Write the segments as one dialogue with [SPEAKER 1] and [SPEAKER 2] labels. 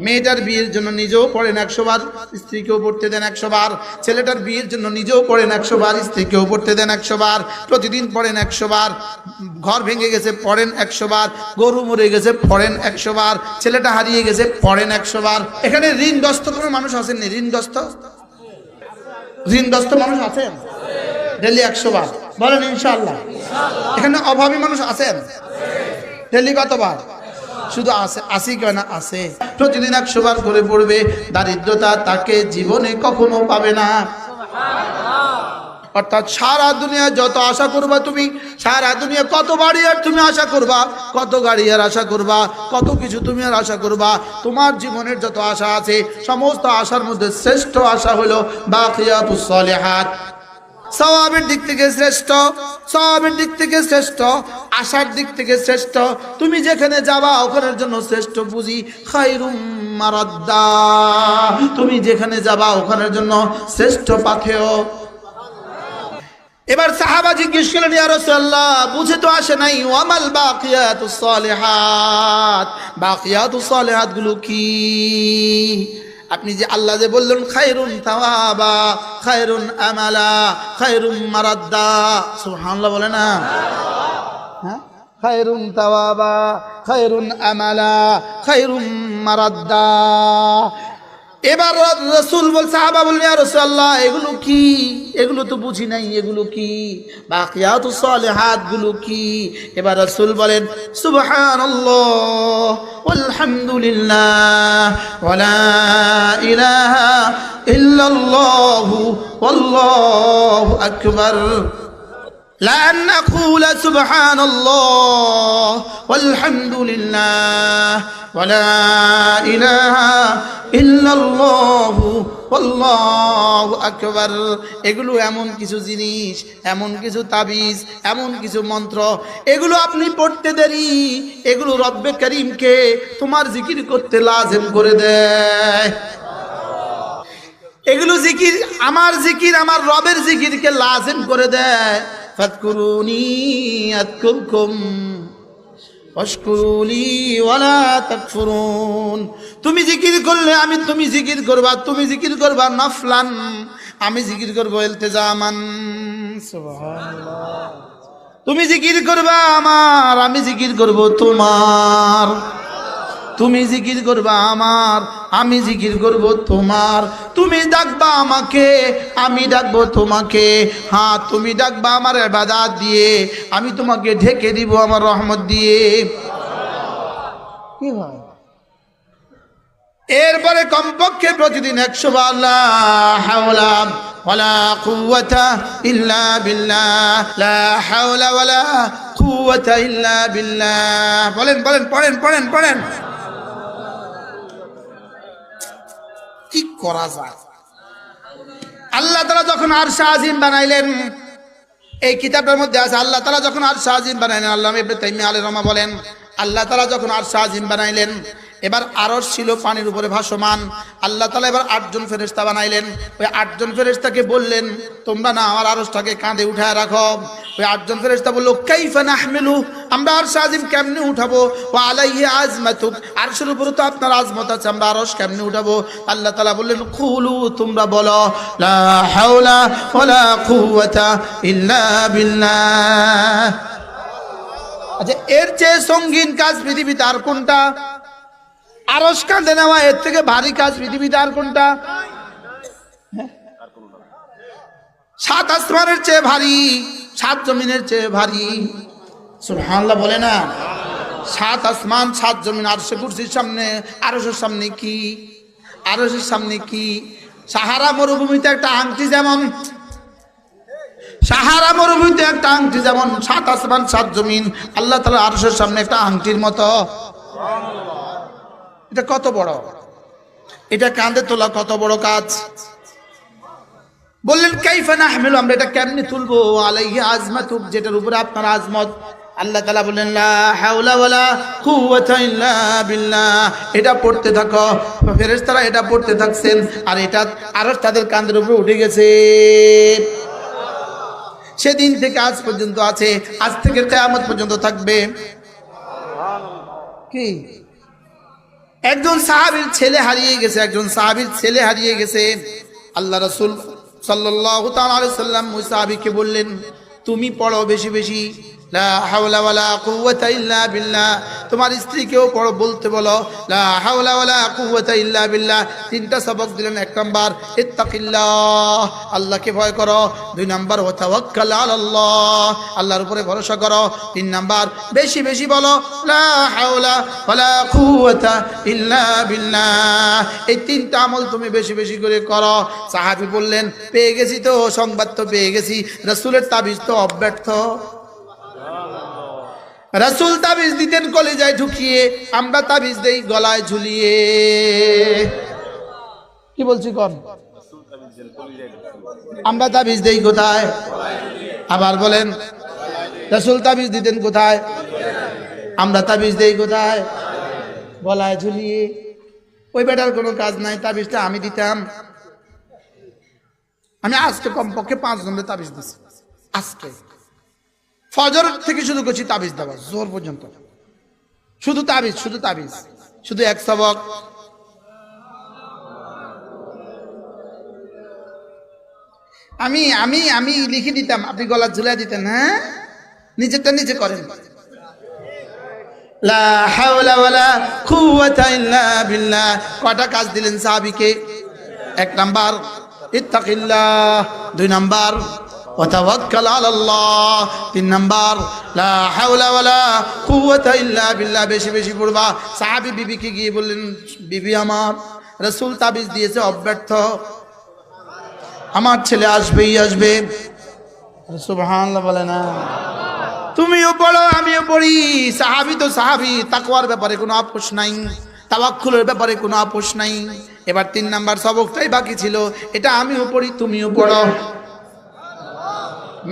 [SPEAKER 1] মেয়েটার বিয়ের জন্য নিজেও পড়েন 100 বার, স্ত্রীকেও পড়তে দেন 100 বার। ছেলেটার বিয়ের জন্য নিজেও পড়েন 100 বার, স্ত্রীকেও পড়তে দেন 100 বার। প্রতিদিন পড়েন 100 বার। ঘর ভেঙে গেছে পড়েন 100 বার। গরু মরে গেছে পড়েন 100 বার। ছেলেটা হারিয়ে গেছে পড়েন 100 বার। এখানে ঋণগ্রস্ত কোনো মানুষ আছেন? ঋণগ্রস্ত মানুষ আছেন? ডেলি 100 বার বলেন ইনশাআল্লাহ। এখানে অভাবী মানুষ আছেন? ডেলি কতবার? শুধু আছে, আসি কেন না আছে। প্রতিদিন 100 বার করে পড়বে, দারিদ্রতা তাকে জীবনে কখনো পাবে না। অর্থাৎ সারা দুনিয়া যত আশা করবা তুমি, সারা দুনিয়া কত বাড়ি আর তুমি আশা করবা, কত গাড়ি আর আশা করবা, কত কিছু তুমি আর আশা করবা। তোমার জীবনের যত আশা আছে সমস্ত আশার মধ্যে শ্রেষ্ঠ আশা হলো বাকিয়াতুস সালিহাত। সওয়াবের দিক থেকে শ্রেষ্ঠ, সওয়াবের দিক থেকে শ্রেষ্ঠ, আশার দিক থেকে শ্রেষ্ঠ। তুমি যেখানে যাবা ওখানের জন্য শ্রেষ্ঠ পুঁজি খায়রুম মারাদ্দা। তুমি যেখানে যাবা ওখানের জন্য শ্রেষ্ঠ পাথেয়। এবার সাহাবা জিজ্ঞেস করলেন, ইয়া রাসূলুল্লাহ বুঝে তো আসে নাই, ওয়ামাল বাকিয়াতুস সালিহাত, বাকিয়াতুস সালিহাত গুলো কি? আপনি যে আল্লাহ যে বললেন খায়রুন তাওয়াবা, খায়রুন আমালা, খায়রুম মারাদ্দা, সুবহানাল্লাহ বলে না? হ্যাঁ, খায়রুন তাওয়াবা, খায়রুন আমালা, খায়রুম মারাদ্দা। এবার রাসূল বল, সাহাবা বললেন, ইয়া রাসূলুল্লাহ এগুলো কি? এগুলো তো বুঝি নাই, এগুলো কি? বাকিয়াতুস সালিহাত গুলো কি? এবার রাসূল বলেন, সুবহানাল্লাহ ওয়ালহামদুলিল্লাহ ওয়ালা ইলাহা ইল্লাল্লাহু ওয়াল্লাহু আকবার। لا أن نقول سبحان الله والحمد لله ولا إله إلا الله والله أكبر। এগুলো এমন কিছু জিনিস, এমন কিছু তাবিজ, এমন কিছু মন্ত্র, এগুলো আপনি পড়তে দেরি, এগুলো রব্বে করিমকে তোমার জিকির করতে লাজিম করে দেয়। এগুলো জিকির, আমার জিকির, আমার রবের জিকিরকে লাজিম করে দেয়। ফাযকুরুনি আযকুরকুম ওয়াশকুরুলি ওয়ালা তাকফুরুন। তুমি জিকির করলে আমি, তুমি জিকির করবা, তুমি জিকির করবা নফলান, আমি জিকির করব ইলতিজামান। সুবহানাল্লাহ। তুমি জিকির করবা আমার, আমি জিকির করব তোমার। তুমি জিকির করবা আমার, আমি জিকির করব তোমার। তুমি ডাকবা আমাকে, আমি ডাকবো তোমাকে। হ্যাঁ, তুমি ডাকবা আমার ইবাদত দিয়ে, আমি তোমাকে ঢেকে দিব আমার রহমত দিয়ে। কি হয়? এরপরে কমপক্ষে প্রতিদিন 100 বার লা হাওলা ওয়ালা কুওয়াতা ইল্লা বিল্লাহ, লা হাওলা ওয়ালা কুওয়াতা ইল্লা বিল্লাহ। বলেন বলেন, পড়েন পড়েন পড়েন। কি করা যায়? আল্লাহ তাআলা যখন আরশ আজিম বানাইলেন, এই কিতাবের মধ্যে আছে, আল্লাহ তাআলা যখন আরশ আজিম বানাইলেন, আল্লামা ইবনে তাইমিয়া আলাইহির রহমা বলেন, আল্লাহ তাআলা যখন আরশ আজিম বানাইলেন, এবার আরশ ছিল পানির উপরে ভাসমান। আল্লাহ তাআলা এবার 8 জন ফেরেশতা বানাইলেন। ওই 8 জন ফেরেশতাকে বললেন, তোমরা না আমার আরশটাকে কাঁধে উঠায় রাখো। ওই 8 জন ফেরেশতা বলল, কাইফা নাহমিলু, আমরা আরশ আজিম কেমনে উঠাবো? ওয়া আলাইহি আজমাতুক, আরশের উপরে তো আপনার আজমত আছে, আমরা আরশ কেমনে উঠাবো? আল্লাহ তাআলা বললেন, কুলু, তোমরা বলো, লা হাওলা ওয়ালা কুওয়াতা ইল্লা বিল্লাহ। আচ্ছা, এর চেয়ে সঙ্গীন কাজ পৃথিবীতে আর কোনটা? আরশ কাঁধে নেওয়া এর থেকে ভারী কাজ পৃথিবীতে আর কোনটা? 7 আসমানের চেয়ে ভারী, 7 জমিনের চেয়ে ভারী। সুবহানাল্লাহ বলে না? 7 আসমান 7 জমিন, আরশে কুরসির সামনে, আরশের সামনে কি? আরশের সামনে কি? সাহারা মরুভূমিতে একটা আংটি যেমন, সাহারা মরুভূমিতে একটা আংটি যেমন, 7 আসমান 7 জমিন, আল্লাহ তাআলা আরশের সামনে একটা আংটির মতো। এটা কত বড়? এটা কাঁধে তোলা কত বড় কাজ? বললেন, কাইফা নাহমিলু, আমরা এটা কেমনে তুলবো? আলাইহি আজমাতুক, যেটার উপরে আপনার আজমত। আল্লাহ তাআলা বললেন, লা হাওলা ওয়ালা কুওয়াতা ইল্লা বিল্লাহ। এটা পড়তে থাকো। ফেরেশতারা এটা পড়তে থাকছেন, আর এটা আরশ তাদের কাঁধের উপরে উঠে গেছে। সেদিন থেকে আজ পর্যন্ত আছে, আজ থেকে কিয়ামত পর্যন্ত থাকবে। কি একজন সাহাবীর ছেলে হারিয়ে গেছে, একজন সাহাবীর ছেলে হারিয়ে গেছে। আল্লাহ রাসূল সাল্লাল্লাহু তাআলা আলাইহি সাল্লাম ওই সাহাবীকে বললেন, তুমি পড়ো বেশি বেশি লা হাওলা ওয়ালা কুওয়াতা ইল্লা বিল্লাহ। তোমার স্ত্রীকেও পড়ো, বলতে বলো লা হাওলা ওয়ালা কুওয়াতা ইল্লা বিল্লাহ। তিনটা সবক দিলেন। এক নাম্বার ইত্তাকিল্লাহ, আল্লাহকে ভয় করো। দুই নাম্বার ওয়া তাওয়াক্কাল আলাল্লাহ, আল্লাহর উপরে ভরসা করো। তিন নাম্বার বেশি বেশি বলো লা হাওলা ওয়ালা কুওয়াতা ইল্লা বিল্লাহ। এই তিনটা আমল তুমি বেশি বেশি করে করো। সাহাবী বললেন, পেয়ে গেছি তো, সংবাদ তো পেয়ে গেছি, রাসূলের তাবিজ তো অব্যর্থ। রাসূল তাবিজ দিতেন কলিজায় ঢুকিয়ে, আমরা তাবিজ দেই গলায় ঝুলিয়ে। কি বলছি কোন? আমরা তাবিজ দেই কোথায়? আবার বলেন, রাসূল তাবিজ দিতেন কোথায়? আমরা তাবিজ দেই কোথায়? গলায় ঝুলিয়ে। ওই বেটার কোনো কাজ নাই, তাবিজটা আমি দিতাম। আমি আজকে কমপক্ষে 5 জনের তাবিজ দিছি। আজকে ফজর থেকে শুরু করছি তাবিজ দেওয়া, জোর পর্যন্ত শুধু তাবিজ, শুধু তাবিজ, শুধু এক সবক। আমি আমি আমি লিখে দিতাম, আপনি গলা ঝুলিয়ে দিতেন। হ্যাঁ, নিজেরটা নিজে করেন। লা হাওলা ওয়ালা কুওয়াতা ইল্লা বিল্লাহ। কয়টা কাজ দিলেন সাহাবীকে? এক নাম্বার ইত্তাকিল্লাহ, দুই নাম্বার ওয়া তাওয়াক্কাল আলাল্লাহ, তিন নাম্বার লা হাওলা ওয়ালা কুওয়াতা ইল্লা বিল্লাহ। বেশি বেশি পড়বা। সাহাবী বিবিকে গিয়ে বললেন, বিবি আমার রাসূল তাবিজ দিয়েছে অব্যর্থ, আমার ছেলে আসবেই আসবে। সুবহানাল্লাহ বলে না? তুমিও পড়ো আমিও পড়ি। সাহাবী তো সাহাবী, তাকওয়ার ব্যাপারে কোনো আপোষ নাই, তাওয়াক্কুলের ব্যাপারে কোনো আপোষ নাই। এবার 3 নাম্বার সবকটাই বাকি ছিল, এটা আমিও পড়ি তুমিও পড়ো।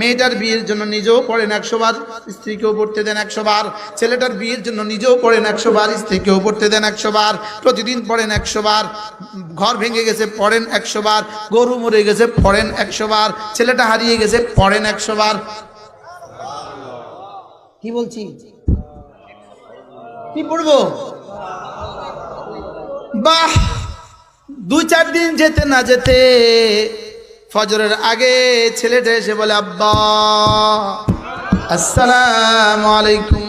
[SPEAKER 1] মেয়েটার বিয়ের জন্য নিজেও পড়েন 100 বার, স্ত্রীকেও পড়তে দেন 100 বার। ছেলেটার বিয়ের জন্য নিজেও পড়েন 100 বার, স্ত্রীকেও পড়তে দেন 100 বার। প্রতিদিন পড়েন 100 বার। ঘর ভেঙে গেছে পড়েন 100 বার। গরু মরে গেছে পড়েন 100 বার। ছেলেটা হারিয়ে গেছে পড়েন 100 বার। কি বলছি? কি পড়বো? বাহ, 2-4 দিন যেতে না যেতে ফজরের আগে ছেলেটা এসে বলে, আব্বা আসসালামু আলাইকুম।